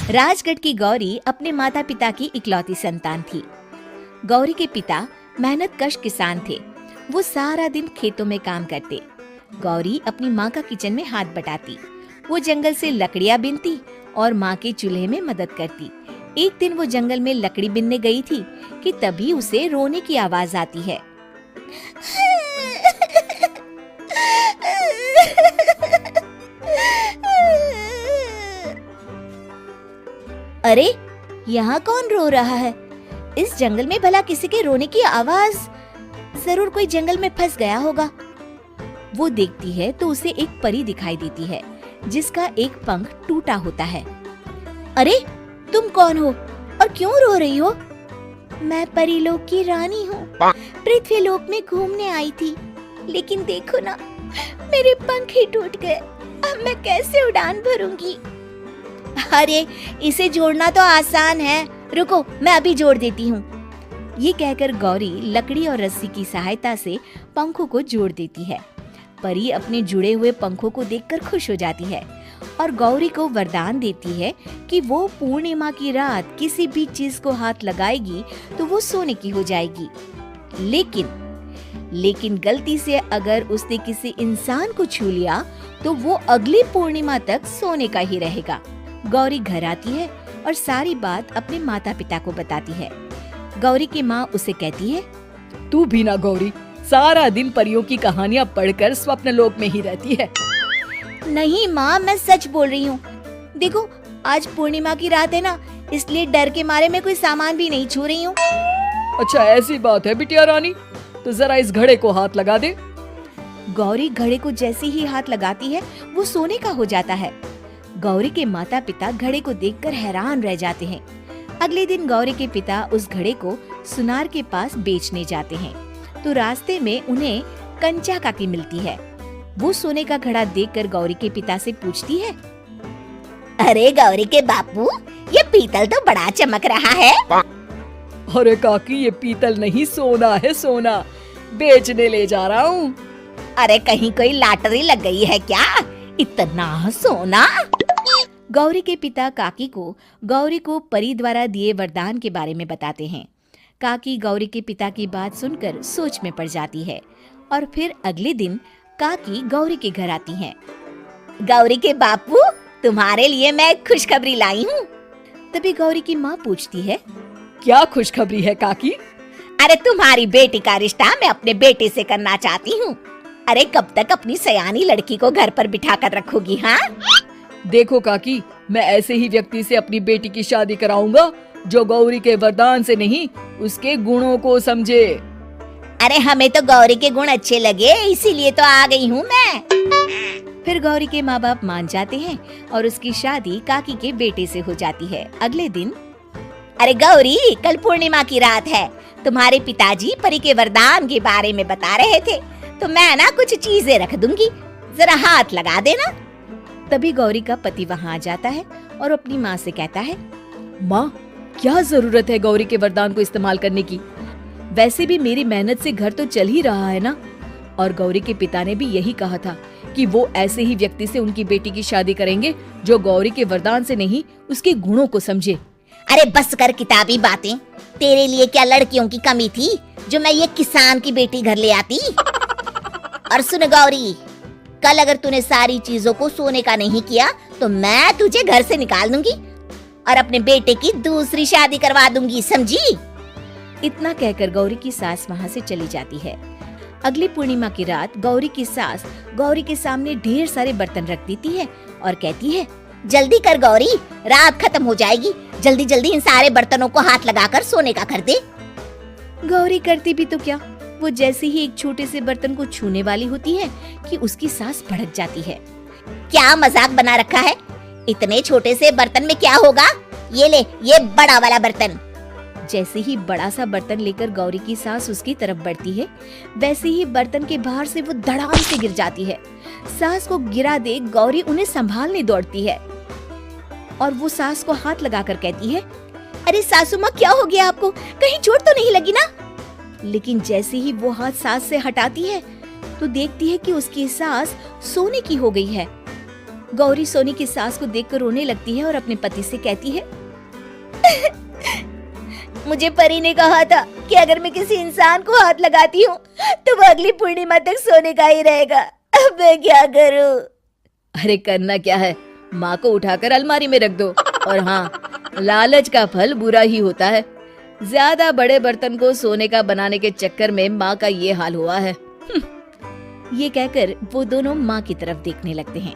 राजगढ़ की गौरी अपने माता पिता की इकलौती संतान थी। गौरी के पिता मेहनतकश किसान थे। वो सारा दिन खेतों में काम करते। गौरी अपनी माँ का किचन में हाथ बटाती। वो जंगल से लकड़ियाँ बीनती और माँ के चूल्हे में मदद करती। एक दिन वो जंगल में लकड़ी बीनने गई थी कि तभी उसे रोने की आवाज आती है। अरे, यहाँ कौन रो रहा है? इस जंगल में भला किसी के रोने की आवाज? जरूर कोई जंगल में फंस गया होगा। वो देखती है तो उसे एक परी दिखाई देती है जिसका एक पंख टूटा होता है। अरे, तुम कौन हो और क्यों रो रही हो? मैं परीलोक की रानी हूँ। पृथ्वीलोक में घूमने आई थी, लेकिन देखो ना, मेरे पंख ही टूट गए। अब मैं कैसे उड़ान भरूंगी? अरे, इसे जोड़ना तो आसान है। रुको, मैं अभी जोड़ देती हूँ। ये कहकर गौरी लकड़ी और रस्सी की सहायता से पंखों को जोड़ देती है। परी अपने जुड़े हुए पंखों को देखकर खुश हो जाती है और गौरी को वरदान देती है कि वो पूर्णिमा की रात किसी भी चीज को हाथ लगाएगी तो वो सोने की हो जाएगी। लेकिन गलती से अगर उसने किसी इंसान को छू लिया तो वो अगली पूर्णिमा तक सोने का ही रहेगा। गौरी घर आती है और सारी बात अपने माता पिता को बताती है। गौरी की माँ उसे कहती है, तू भी ना गौरी, सारा दिन परियों की कहानियाँ पढ़कर स्वप्न लोक में ही रहती है। नहीं माँ, मैं सच बोल रही हूँ। देखो, आज पूर्णिमा की रात है ना, इसलिए डर के मारे मैं कोई सामान भी नहीं छू रही हूँ। अच्छा, ऐसी बात है बिटिया रानी, तो जरा इस घड़े को हाथ लगा दे। गौरी घड़े को जैसे ही हाथ लगाती है वो सोने का हो जाता है। गौरी के माता पिता घड़े को देखकर हैरान रह जाते हैं। अगले दिन गौरी के पिता उस घड़े को सुनार के पास बेचने जाते हैं तो रास्ते में उन्हें कंचा काकी मिलती है। वो सोने का घड़ा देखकर गौरी के पिता से पूछती है, अरे गौरी के बापू, ये पीतल तो बड़ा चमक रहा है। अरे काकी, ये पीतल नहीं, सोना है, सोना। बेचने ले जा रहा हूँ। अरे कहीं कोई लॉटरी लग गई है क्या? इतना सोना? गौरी के पिता काकी को गौरी को परी द्वारा दिए वरदान के बारे में बताते हैं। काकी गौरी के पिता की बात सुनकर सोच में पड़ जाती है और फिर अगले दिन काकी गौरी के घर आती हैं। गौरी के बापू, तुम्हारे लिए मैं खुशखबरी लाई हूँ। तभी गौरी की माँ पूछती है, क्या खुशखबरी है काकी? अरे, तुम्हारी बेटी का रिश्ता मैं अपने बेटे से करना चाहती हूँ। अरे, कब तक अपनी सयानी लड़की को घर पर बिठा कर रखोगी? हाँ, देखो काकी, मैं ऐसे ही व्यक्ति से अपनी बेटी की शादी कराऊंगा जो गौरी के वरदान से नहीं, उसके गुणों को समझे। अरे, हमें तो गौरी के गुण अच्छे लगे, इसीलिए तो आ गई हूँ मैं। फिर गौरी के माँ बाप मान जाते हैं और उसकी शादी काकी के बेटे से हो जाती है। अगले दिन, अरे गौरी, कल पूर्णिमा की रात है। तुम्हारे पिताजी परी के वरदान के बारे में बता रहे थे, तो मैं ना कुछ चीजें रख दूंगी, जरा हाथ लगा देना। तभी गौरी का पति वहाँ आ जाता है और अपनी माँ से कहता है, माँ, क्या जरूरत है गौरी के वरदान को इस्तेमाल करने की? वैसे भी मेरी मेहनत से घर तो चल ही रहा है ना। और गौरी के पिता ने भी यही कहा था कि वो ऐसे ही व्यक्ति से उनकी बेटी की शादी करेंगे जो गौरी के वरदान से नहीं, उसके गुणों को समझे। अरे बस कर किताबी बातें। तेरे लिए क्या लड़कियों की कमी थी जो मैं ये किसान की बेटी घर ले आती? और सुन गौरी, कल अगर तूने सारी चीजों को सोने का नहीं किया तो मैं तुझे घर से निकाल दूंगी और अपने बेटे की दूसरी शादी करवा दूंगी, समझी? इतना कहकर गौरी की सास वहाँ से चली जाती है। अगली पूर्णिमा की रात गौरी की सास गौरी के सामने ढेर सारे बर्तन रख देती है और कहती है, जल्दी कर गौरी, रात खत्म हो जाएगी। जल्दी जल्दी इन सारे बर्तनों को हाथ लगाकर सोने का कर दे। गौरी करती भी तो क्या, वो जैसे ही एक छोटे से बर्तन को छूने वाली होती है कि उसकी सास भड़क जाती है। क्या मजाक बना रखा है? इतने छोटे से बर्तन में क्या होगा? ये ले, ये बड़ा वाला बर्तन। जैसे ही बड़ा सा बर्तन लेकर गौरी की सास उसकी तरफ बढ़ती है, वैसे ही बर्तन के बाहर से वो धड़ाम से गिर जाती है। सास को गिरा देख गौरी उन्हें संभालने दौड़ती है और वो सास को हाथ लगाकर कहती है, अरे सासू माँ, क्या हो गया आपको? कहीं चोट तो नहीं लगी ना? लेकिन जैसे ही वो हाथ सास से हटाती है तो देखती है कि उसकी सास सोने की हो गई है। गौरी सोनी की सास को देखकर रोने लगती है और अपने पति से कहती है, मुझे परी ने कहा था कि अगर मैं किसी इंसान को हाथ लगाती हूँ तो वो अगली पूर्णिमा तक सोने का ही रहेगा। अब मैं क्या करूँ? अरे करना क्या है, माँ को उठाकर अलमारी में रख दो। और हाँ, लालच का फल बुरा ही होता है। ज्यादा बड़े बर्तन को सोने का बनाने के चक्कर में माँ का ये हाल हुआ है। ये कहकर वो दोनों माँ की तरफ देखने लगते हैं।